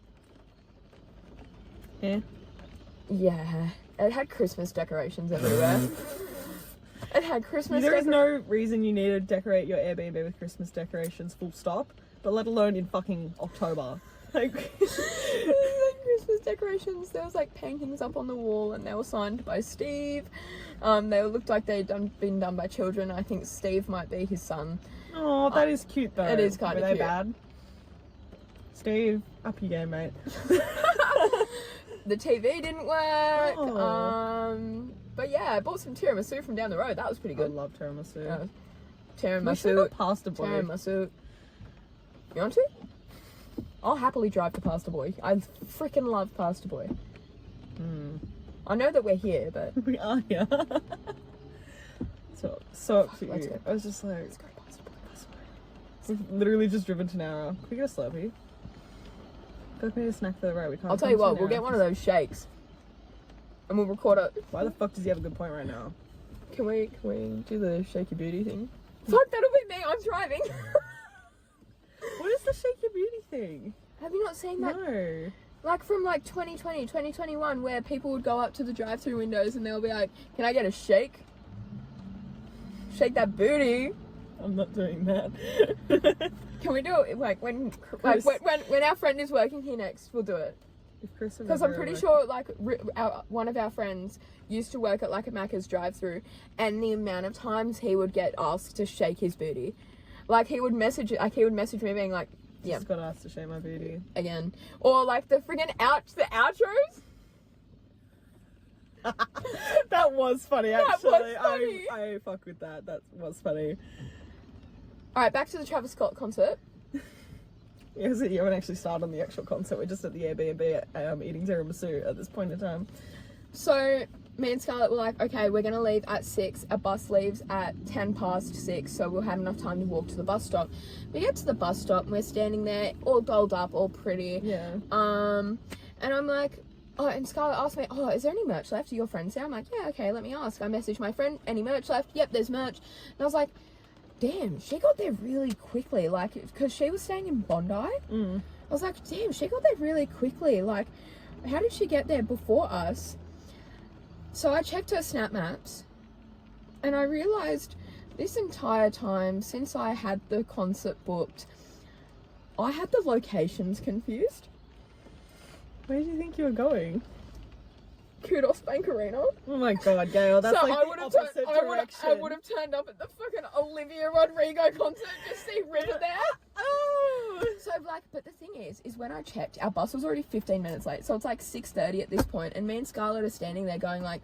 Yeah. Yeah. It had Christmas decorations everywhere. It had Christmas There is no reason you need to decorate your Airbnb with Christmas decorations, full stop. But let alone in fucking October. Like... Christmas decorations. There was like paintings up on the wall, and they were signed by Steve. They looked like they'd been done by children. I think Steve might be his son. Oh, that is cute though. It is kind of cute. Were they bad? Steve, up your game, mate. The TV didn't work. Oh. But yeah, I bought some tiramisu from down the road. That was pretty good. I love tiramisu. Tiramisu. We should have got Pasta Boy. Tiramisu. You want to? I'll happily drive to Pasta Boy. I freaking love Pasta Boy. I know that we're here, but... We are here. so up to let's you. go. I was just like... Let's go to Pasta Boy, Pasta Boy. We've literally just driven to Nara. Can we get a Slurpee? I feel like we need a snack for the road. We can't. I'll tell you what, we'll get one of those shakes. And we'll record it. Why the fuck does he have a good point right now? Can we do the shaky booty thing? Fuck, that'll be me. I'm driving. What is the shake your beauty thing? Have you not seen that? No. Like from like 2020, 2021, where people would go up to the drive-through windows and they'll be like, "Can I get a shake? Shake that booty." I'm not doing that. Can we do it like when our friend is working here next? We'll do it. Because I'm pretty sure like one of our friends used to work at like a Macca's drive-through, and the amount of times he would get asked to shake his booty, like he would message me being like, "Yeah, just got asked to shake my booty again," or like the friggin' the outros. That was funny, actually. That was funny. I fuck with that. That was funny. All right, back to the Travis Scott concert. Yeah, so you haven't actually started on the actual concert. We're just at the Airbnb eating tiramisu at this point in time. So me and Scarlett were like, okay, we're gonna leave at 6. Our bus leaves at 6:10, so we'll have enough time to walk to the bus stop. We get to the bus stop and we're standing there, all dolled up, all pretty. Yeah. And I'm like, oh, and Scarlett asked me, oh, is there any merch left? Are your friends there? I'm like, yeah, okay, let me ask. I messaged my friend, any merch left? Yep, there's merch. And I was like, damn, she got there really quickly, like, because she was staying in Bondi. I was like, damn, she got there really quickly, like, how did she get there before us? So I checked her Snap Maps, and I realised this entire time, since I had the concert booked, I had the locations confused. Where do you think you were going? Kudos Bank Arena. Oh my god, Gail, that's so like the opposite direction. I would have turned up at the fucking Olivia Rodrigo concert to see Ritter there. Oh! So like, but the thing is when I checked, our bus was already 15 minutes late, so it's like 6:30 at this point, and me and Scarlett are standing there going like,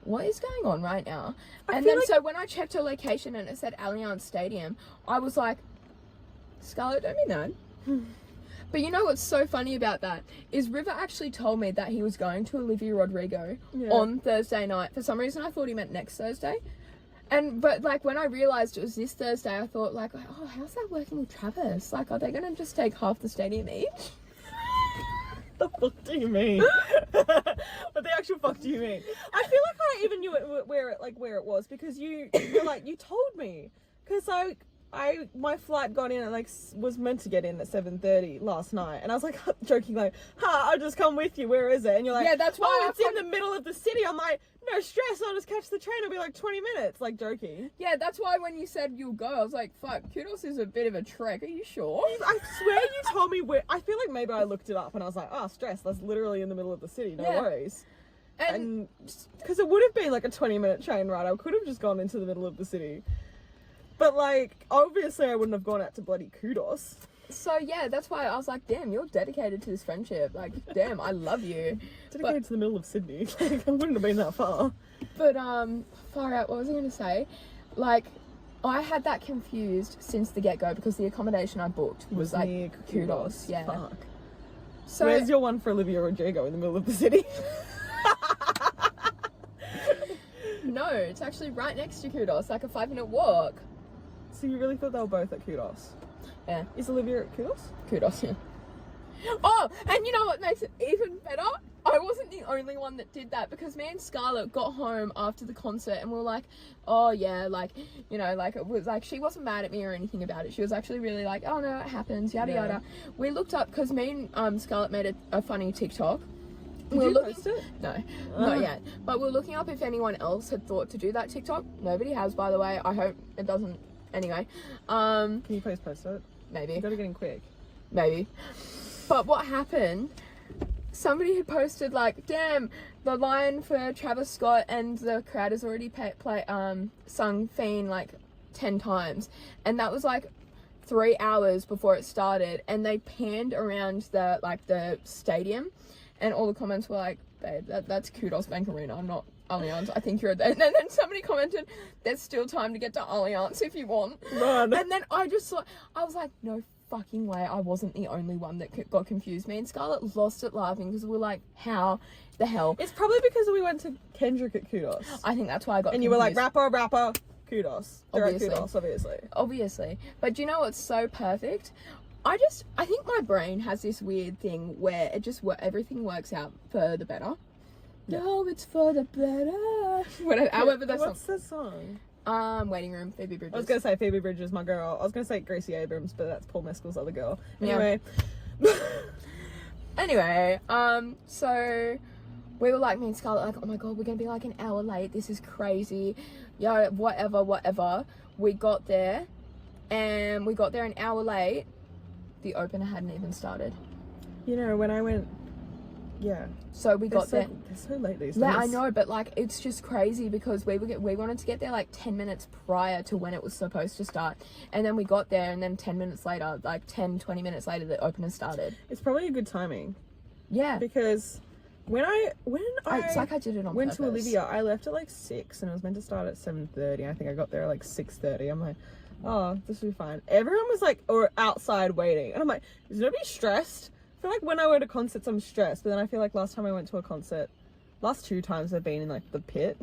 what is going on right now? And then so when I checked her location and it said Allianz Stadium, I was like, Scarlett, don't be mad. But you know what's so funny about that is River actually told me that he was going to Olivia Rodrigo on Thursday night. For some reason, I thought he meant next Thursday. But like when I realised it was this Thursday, I thought like, oh, how's that working with Travis? Like, are they going to just take half the stadium each? The fuck do you mean? What the actual fuck do you mean? I feel like I even knew where it was because you told me, because my flight got in at was meant to get in at 7:30 last night, and I was like joking like, I'll just come with you, where is it? And you're like, yeah, that's why it's in the middle of the city. I'm like, no stress, I'll just catch the train, it'll be like 20 minutes, like joking. Yeah, that's why when you said you'll go, I was like, fuck, Kudos is a bit of a trek, are you sure? I swear you told me where. I feel like maybe I looked it up and I was like, stress, that's literally in the middle of the city, no worries. And because it would have been like a 20-minute train ride, I could have just gone into the middle of the city. But, like, obviously I wouldn't have gone out to bloody Kudos. So, yeah, that's why I was like, damn, you're dedicated to this friendship. Like, damn, I love you. Dedicated to the middle of Sydney. Like, I wouldn't have been that far. But, far out, what was I going to say? Like, I had that confused since the get-go because the accommodation I booked was like, near Kudos. Yeah. Fuck. So, where's your one for Olivia Rodrigo in the middle of the city? No, it's actually right next to Kudos, like a 5-minute walk. So you really thought they were both at Kudos? Yeah. Is Olivia at Kudos? Kudos, yeah. Oh, and you know what makes it even better? I wasn't the only one that did that, because me and Scarlett got home after the concert and we were like, oh yeah, like, you know, like, it was like, she wasn't mad at me or anything about it. She was actually really like, oh no, it happens, yada yada. We looked up, because me and Scarlett made a funny TikTok. Did you post it? No, not yet. But we're looking up if anyone else had thought to do that TikTok. Nobody has, by the way. I hope it doesn't. Anyway. Can you please post it? Maybe. You gotta get in quick. Maybe. But what happened, somebody had posted like, damn, the line for Travis Scott and the crowd has already sung Fiend like 10 times. And that was like 3 hours before it started. And they panned around the stadium. And all the comments were like, babe, that's Kudos Bank Arena, not Allianz. I think you're there. And then somebody commented, there's still time to get to Allianz if you want. Run. And then I was like, no fucking way, I wasn't the only one that got confused. Me and Scarlett lost it laughing, because we were like, how the hell? It's probably because we went to Kendrick at Kudos. I think that's why I got And confused. you were like, rapper, Kudos. Obviously. Kudos, Obviously. But do you know what's so perfect? I think my brain has this weird thing where it just everything works out for the better. Yeah. No, it's for the better. Whatever. However, that's what's the song? Waiting Room, Phoebe Bridgers. I was gonna say Phoebe Bridgers, my girl. I was gonna say Gracie Abrams, but that's Paul Mescal's other girl. Yeah. Anyway. So we were like, me and Scarlett, like, oh my god, we're gonna be like an hour late. This is crazy. Yeah, whatever. We got there an hour late. The opener hadn't even started. You know, when I went, yeah. So we got there. They're so late these days. Yeah, I know, but like, it's just crazy, because we wanted to get there like 10 minutes prior to when it was supposed to start. And then we got there, and then 10 minutes later, like 10, 20 minutes later, the opener started. It's probably a good timing. Yeah. Because when I it's like I did it on went purpose. to Olivia, I left at like 6 and it was meant to start at 7:30. I think I got there at like 6:30. I'm like, oh, this will be fine. Everyone was like, or outside waiting. And I'm like, is nobody stressed? I feel like when I go to concerts, I'm stressed. But then I feel like last time I went to a concert, last 2 times I've been in like the pit.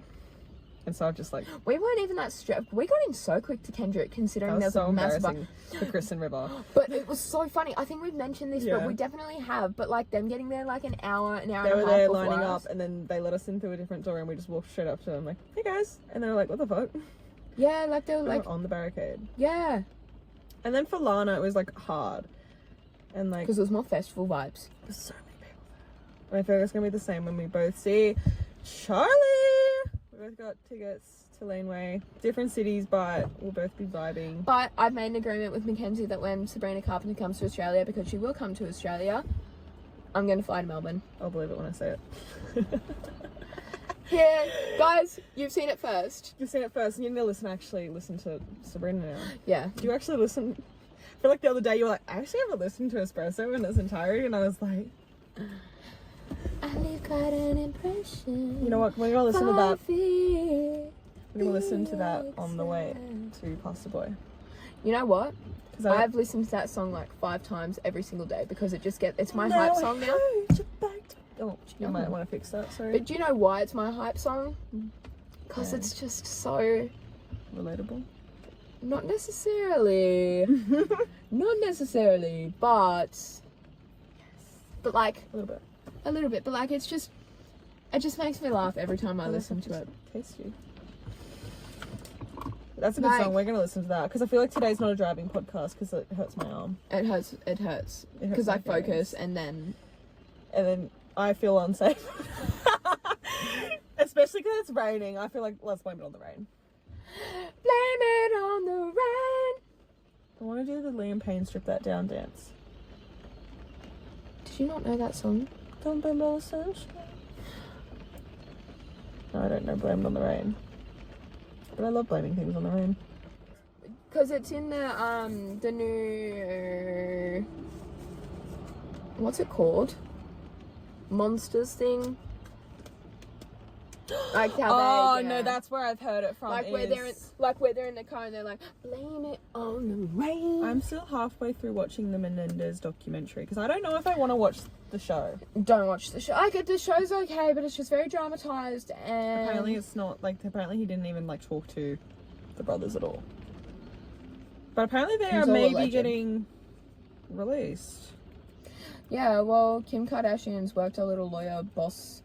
And so I've just like... We weren't even that stressed. We got in so quick to Kendrick, considering that was there's so a massive... embarrassing for Kristen River. But it was so funny. I think we've mentioned this, Yeah. but we definitely have. But like them getting there like an hour They and were a half there before lining us. up, and then they let us in through a different door, and we just walked straight up to them like, hey guys. And they were like, what the fuck? Yeah, like they were We like... were on the barricade. Yeah. And then for Lana, it was like hard. And like... Because it was more festival vibes. There's so many people there. And I feel like it's going to be the same when we both see Charlie. We both got tickets to Laneway. Different cities, but we'll both be vibing. But I've made an agreement with Mackenzie that when Sabrina Carpenter comes to Australia, because she will come to Australia, I'm going to fly to Melbourne. I'll believe it when I say it. Yeah, guys, you've seen it first. You've seen it first, and you need to listen to Sabrina now. Yeah. Do you actually listen? I feel like the other day you were like, I actually haven't listened to Espresso in its entirety, and I was like, I leave quite an impression. you know what? We're gonna listen to that. We're We're gonna listen to that on the way to Pasta Boy. You know what? 'Cause I've listened to that song like 5 times every single day, because it's my hype song now. Oh, you might want to fix that. Sorry. But do you know why it's my hype song? Because Yeah. it's just so... Relatable. Not necessarily. Not necessarily, but like A little bit. a little bit. But like it just makes me laugh every time I listen to it. Tasty. That's a good Like- song. We're gonna listen to that because I feel like today's not a driving podcast because it hurts my arm It hurts It hurts because I my feelings. focus and then and then I feel unsafe. Especially because it's raining. I feel like let's blame it on the rain. blame it on the rain. I want to do the Liam Payne Strip That Down dance. Did you not know that song? Don't blame it on the sunshine. No, I don't know. Blame it on the rain. But I love blaming things on the rain. Because it's in the new, what's it called? Monsters thing. Like how they, yeah. that's where I've heard it from. Like where they're in the car and they're like, blame it on the rain. I'm still halfway through watching the Menendez documentary because I don't know if I want to watch the show. Don't watch the show. I get the show's okay, but it's just very dramatized and Apparently it's not like apparently he didn't even like talk to the brothers at all. But apparently they He's are all maybe alleged. getting released. yeah. Well, Kim Kardashian's worked a little lawyer boss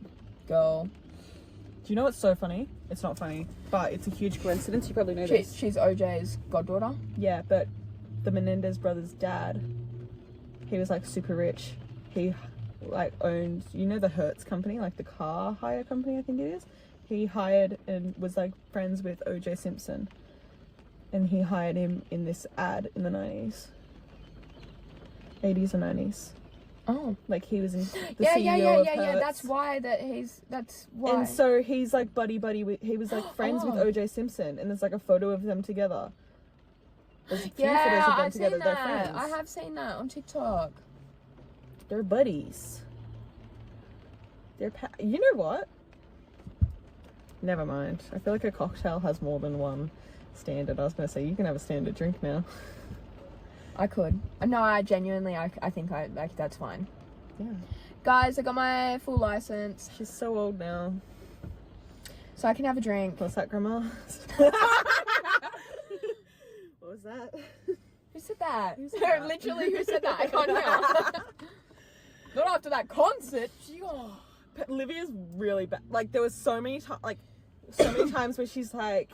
girl. Do you know what's so funny? It's not funny, but it's a huge coincidence. You probably know this. She's OJ's goddaughter. Yeah, but the Menendez brothers' dad, he was like super rich. He like owned, you know, the Hertz company, like the car hire company, I think it is. He hired and was like friends with OJ Simpson, and he hired him in this ad in the 90s, 80s or 90s. Oh, Like he was in the yeah, CEO of Hertz. That's why that's why. And so he's like buddy with, he was like friends with OJ Simpson, and there's like a photo of them together. There's a few photos of them I've together. seen They're that. friends. I have seen that on TikTok. They're buddies. You know what? Never mind. I feel like a cocktail has more than one standard. I was gonna say you can have a standard drink now. I could. No, I genuinely, I think I like that's fine. Yeah. Guys, I got my full license, She's so old now. so I can have a drink. What's that, Grandma? What was that? Who said that? Who said that? Literally, who said that? I can't hear. Not after that concert. But Olivia's really bad. Like there was so many times where she's like,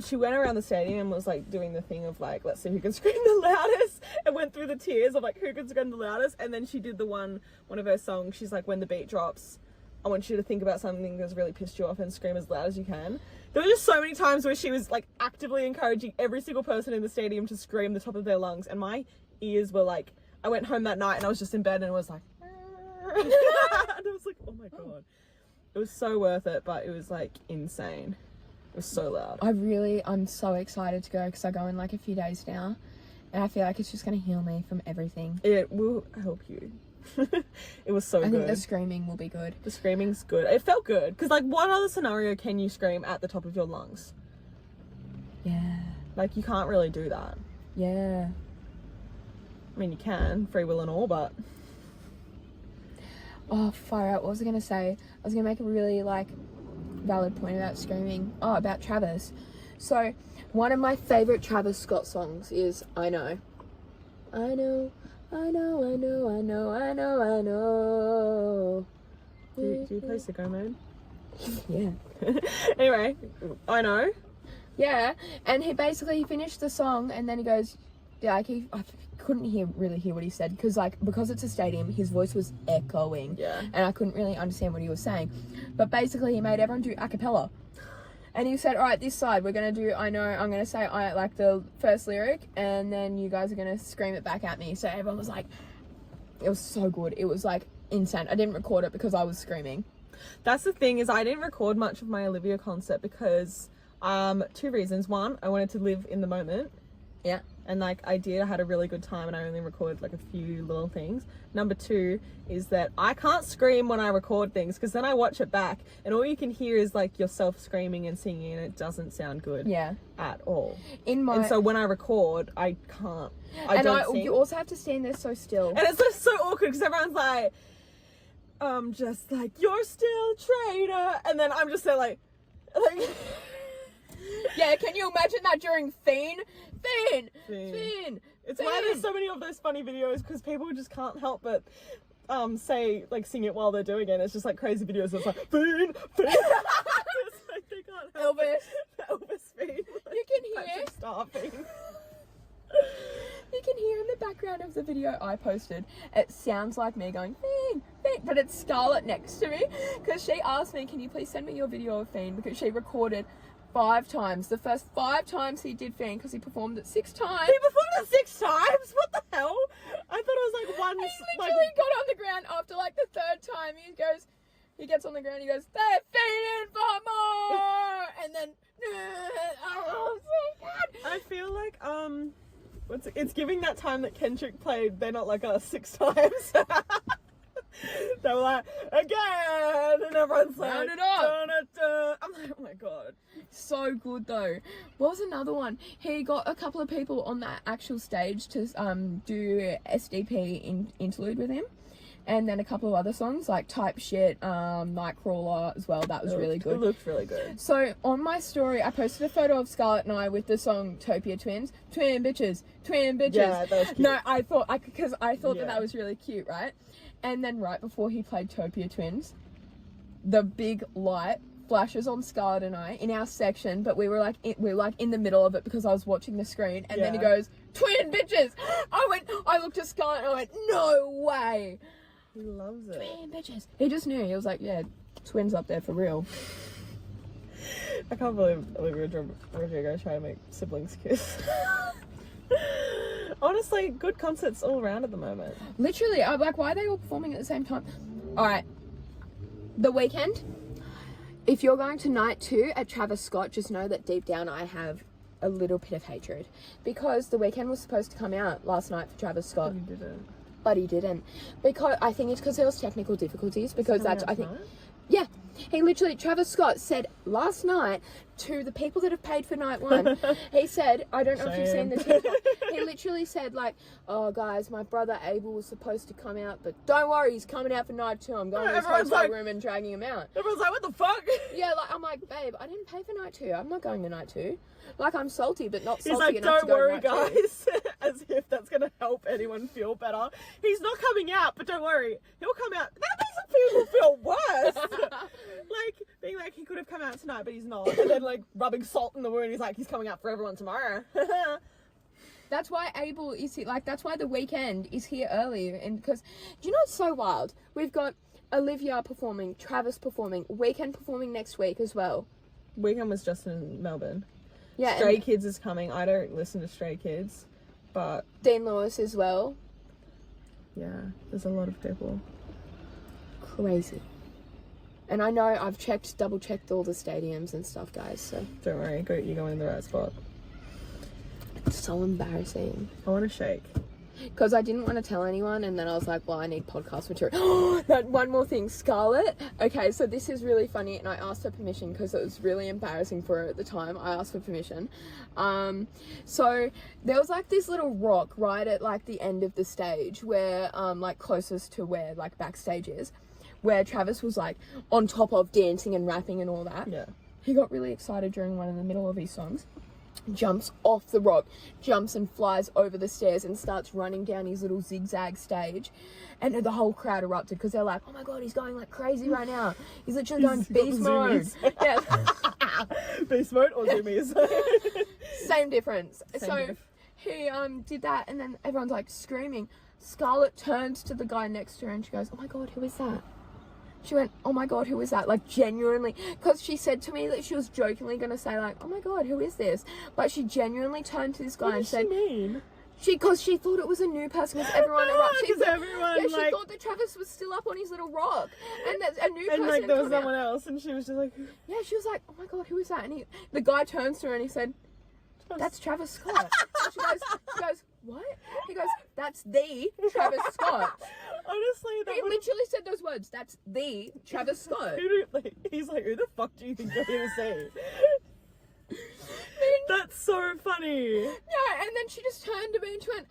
she went around the stadium and was like doing the thing of like, let's see who can scream the loudest, and went through the tiers of like who can scream the loudest, and then she did the one of her songs. She's like, when the beat drops, I want you to think about something that's really pissed you off and scream as loud as you can. There were just so many times where she was like actively encouraging every single person in the stadium to scream the top of their lungs, and my ears were like, I went home that night and I was just in bed and was like, and I was like, oh my god. It was so worth it, but it was like insane. It was so loud. I'm so excited to go because I go in like a few days now, and I feel like it's just going to heal me from everything. It will help you. It was so good. I think the screaming will be good. The screaming's good. It felt good. Because like what other scenario can you scream at the top of your lungs? Yeah. Like you can't really do that. Yeah. I mean you can, free will and all, but... Oh, far out. What was I going to say? I was going to make a really like valid point about screaming. Oh, about Travis. So, one of my favourite Travis Scott songs is I Know. I know, I know, I know, I know, I know, I know. Do you play sicko mode? Yeah. Anyway, I know. Yeah, and he finished the song, and then he goes, yeah, like I couldn't really hear what he said, because it's a stadium, his voice was echoing. Yeah. And I couldn't really understand what he was saying. But basically, he made everyone do a cappella. And he said, all right, this side, we're going to do, I know, I'm going to say, I like the first lyric, and then you guys are going to scream it back at me. So everyone was like, it was so good. It was like insane. I didn't record it because I was screaming. That's the thing, is I didn't record much of my Olivia concert because, 2 reasons. One, I wanted to live in the moment. Yeah. And like I had a really good time, and I only recorded like a few little things. Number 2 is that I can't scream when I record things, because then I watch it back and all you can hear is like yourself screaming and singing, and it doesn't sound good. Yeah. At all. And so when I record, I can't. You also have to stand there so still. And it's just so awkward because everyone's like, just like, you're still traitor, and then I'm just there like Yeah, can you imagine that during Fiend? It's why there's so many of those funny videos, because people just can't help but sing it while they're doing it. It's just like crazy videos. It's like Fiend. It's like they can't help it. Elvis Fiend. You can hear. Star Fiend. You can hear in the background of the video I posted, it sounds like me going Fiend, but it's Scarlett next to me, because she asked me, can you please send me your video of Fiend, because she recorded 5 times. The first 5 times he did Fiend, because he performed it 6 times. He performed it 6 times? What the hell? I thought it was like one. He literally got on the ground after like the 3rd time. He gets on the ground, he goes, they're feeding for more! And then, oh, so good. I feel like, it's giving that time that Kendrick played They're Not Like Us 6 times. They were like, again, and everyone's like, round it up. Dun, dun, dun. I'm like, oh my god. So good though. What was another one? He got a couple of people on that actual stage to do SDP interlude with him, and then a couple of other songs like Type Shit, Nightcrawler as well. That was really good. It looked really good. So on my story, I posted a photo of Scarlett and I with the song Topia Twins, twin bitches. Yeah, that was cute. No, I thought that was really cute, right? And then right before he played Topia Twins, the big light flashes on Scarlett and I in our section, but we were like in the middle of it because I was watching the screen, and then he goes, "Twin bitches!" I looked at Scarlett and I went, "No way!" He loves it. Twin bitches. He just knew. He was like, "Yeah, twins up there for real." I can't believe Olivia Rodrigo trying to make siblings kiss. Honestly, good concerts all around at the moment. Literally, I'm like, why are they all performing at the same time? All right, The Weeknd. If you're going to night 2 at Travis Scott, just know that deep down I have a little bit of hatred, because The Weeknd was supposed to come out last night for Travis Scott, but he didn't. Because I think it's because there was technical difficulties. Because that's yeah. He literally, Travis Scott said last night to the people that have paid for night 1, he said, I don't know if you've seen the TikTok, he literally said like, "Oh guys, my brother Abel was supposed to come out, but don't worry, he's coming out for night 2. I'm going to his hotel room and dragging him out." Everyone's like, what the fuck? Yeah, like, I'm like, babe, I didn't pay for night 2. I'm not going to night 2. Like, I'm salty, but not salty He's like, enough to don't go worry, to night 2. guys. As if that's going to help anyone feel better. He's not coming out, but don't worry. He'll come out. That makes people feel worse. Like, being like, he could have come out tonight, but he's not. And then, like, rubbing salt in the wound. He's like, he's coming out for everyone tomorrow. That's why Abel is here. Like, that's why The Weeknd is here early. And because, do you know what's so wild? We've got Olivia performing, Travis performing, Weeknd performing next week as well. Weekend was just in Melbourne. Yeah. Stray Kids is coming. I don't listen to Stray Kids, but Dean Lewis as well. yeah, there's a lot of people. Crazy. And I know I've double checked all the stadiums and stuff, guys, so. Don't worry, you're going in the right spot. It's so embarrassing. I want to shake. Because I didn't want to tell anyone, and then I was like, well, I need podcast material. That one more thing, Scarlett. Okay, so this is really funny, and I asked her permission because it was really embarrassing for her at the time. I asked for permission. So there was like this little rock right at like the end of the stage where, like closest to where like backstage is, where Travis was like on top of dancing and rapping and all that. Yeah. He got really excited during one in the middle of his songs. Jumps off the rock, jumps and flies over the stairs and starts running down his little zigzag stage, and the whole crowd erupted because they're like, "Oh my god, he's going like crazy right now. He's literally going beast mode." Yeah. Beast mode or zoomies? Same difference. Same diff. He did that, and then everyone's like screaming. Scarlett turns to the guy next to her and she goes, "Oh my god, who is that?" She went, "Oh my god, who is that?" Like, genuinely, because she said to me that she was jokingly going to say, like, "Oh my god, who is this?" But she genuinely turned to this guy and said, What does she mean? Because she thought it was a new person, because everyone erupted. Because everyone, yeah, she like... thought that Travis was still up on his little rock, and that a new person And, like, there was come out. someone else, and she was just like... Yeah, she was like, "Oh my god, who is that?" And the guy turns to her and he said, "That's Travis Scott." And she goes, "What?" He goes, "That's the Travis Scott." Honestly, that He would... literally said those words. "That's the Travis Scott." He's like, who the fuck do you think you're here to see? That's so funny. Yeah, and then she just turned to me and she went,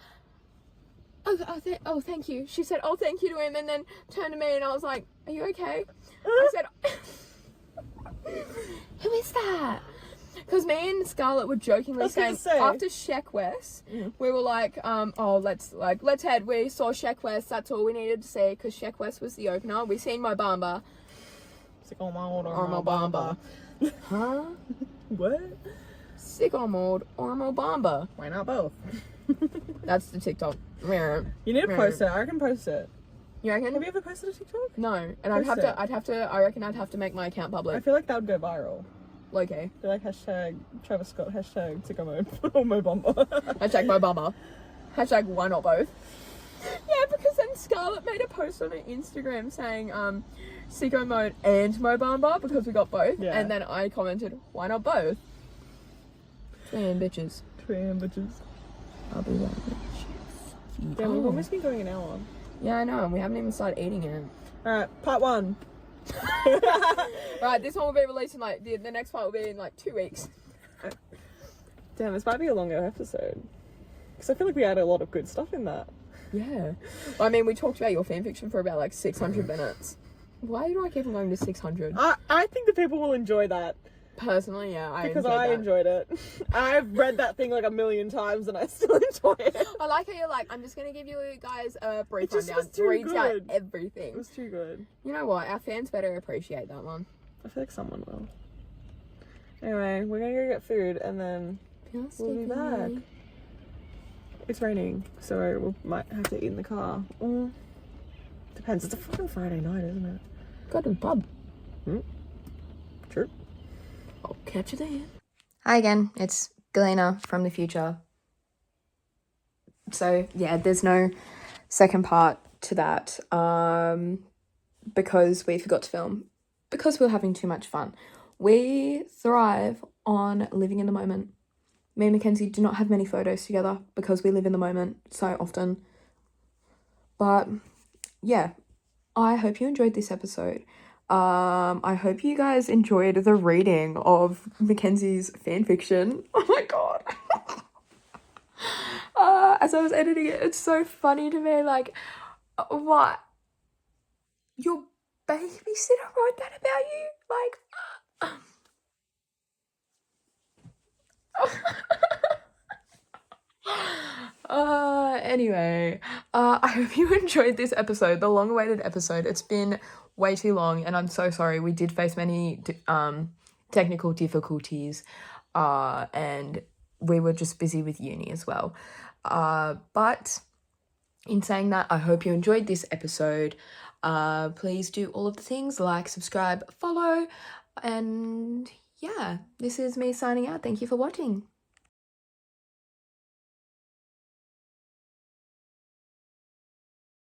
thank you. She said, "Oh, thank you" to him, and then turned to me and I was like, "Are you okay?" I said, "Who is that?" Because me and Scarlett were jokingly saying, after Sheck West, we were like, let's head. We saw Sheck West, that's all we needed to see, because Sheck West was the opener. We seen Mo Bamba. Sick on mold or Mo Bamba. Huh? What? Sick on mold or Mo Bamba. Why not both? That's the TikTok. You need to post it. I can post it. You reckon? Have you ever posted a TikTok? No, and I reckon I'd have to make my account public. I feel like that would go viral. Okay. Be like hashtag Travis Scott, hashtag sicko mode or Mo Bamba. Hashtag Mo Bamba. Hashtag why not both? Yeah, because then Scarlett made a post on her Instagram saying sicko mode and Mo Bamba because we got both. Yeah. And then I commented, why not both? Twin bitches. Twin bitches. I'll be right back. Yeah, we've almost been going an hour. Yeah, I know, and we haven't even started eating it. Alright, part 1. Right, this one will be released in like, the next part will be in like 2 weeks. Damn, this might be a longer episode. Because I feel like we had a lot of good stuff in that. Yeah. I mean, we talked about your fanfiction for about like 600 minutes. Why do I keep on going to 600? I think the people will enjoy that. Personally, yeah, because I enjoyed it. I've read that thing like a million times and I still enjoy it. I like how you're like, I'm just gonna give you guys a brief just rundown. was too Reads out good. everything. It was too good. You know what? Our fans better appreciate that one. I feel like someone will. Anyway, we're gonna go get food and then we'll be back. It's raining, so we might have to eat in the car. Depends. It's a fucking Friday night, isn't it? Go to the pub. True. I'll catch you there. Hi again, it's Galina from the future. So yeah, there's no second part to that because we forgot to film, because we're having too much fun. We thrive on living in the moment. Me and Mackenzie do not have many photos together because we live in the moment so often. But yeah, I hope you enjoyed this episode. I hope you guys enjoyed the reading of Mackenzie's fanfiction. Oh my god. As I was editing it, it's so funny to me, like, what? Your babysitter wrote that about you? Like, anyway, I hope you enjoyed this episode, the long-awaited episode. It's been way too long, and I'm so sorry. We did face many technical difficulties, and we were just busy with uni as well. But in saying that, I hope you enjoyed this episode. Please do all of the things, like, subscribe, follow, and yeah, this is me signing out. Thank you for watching.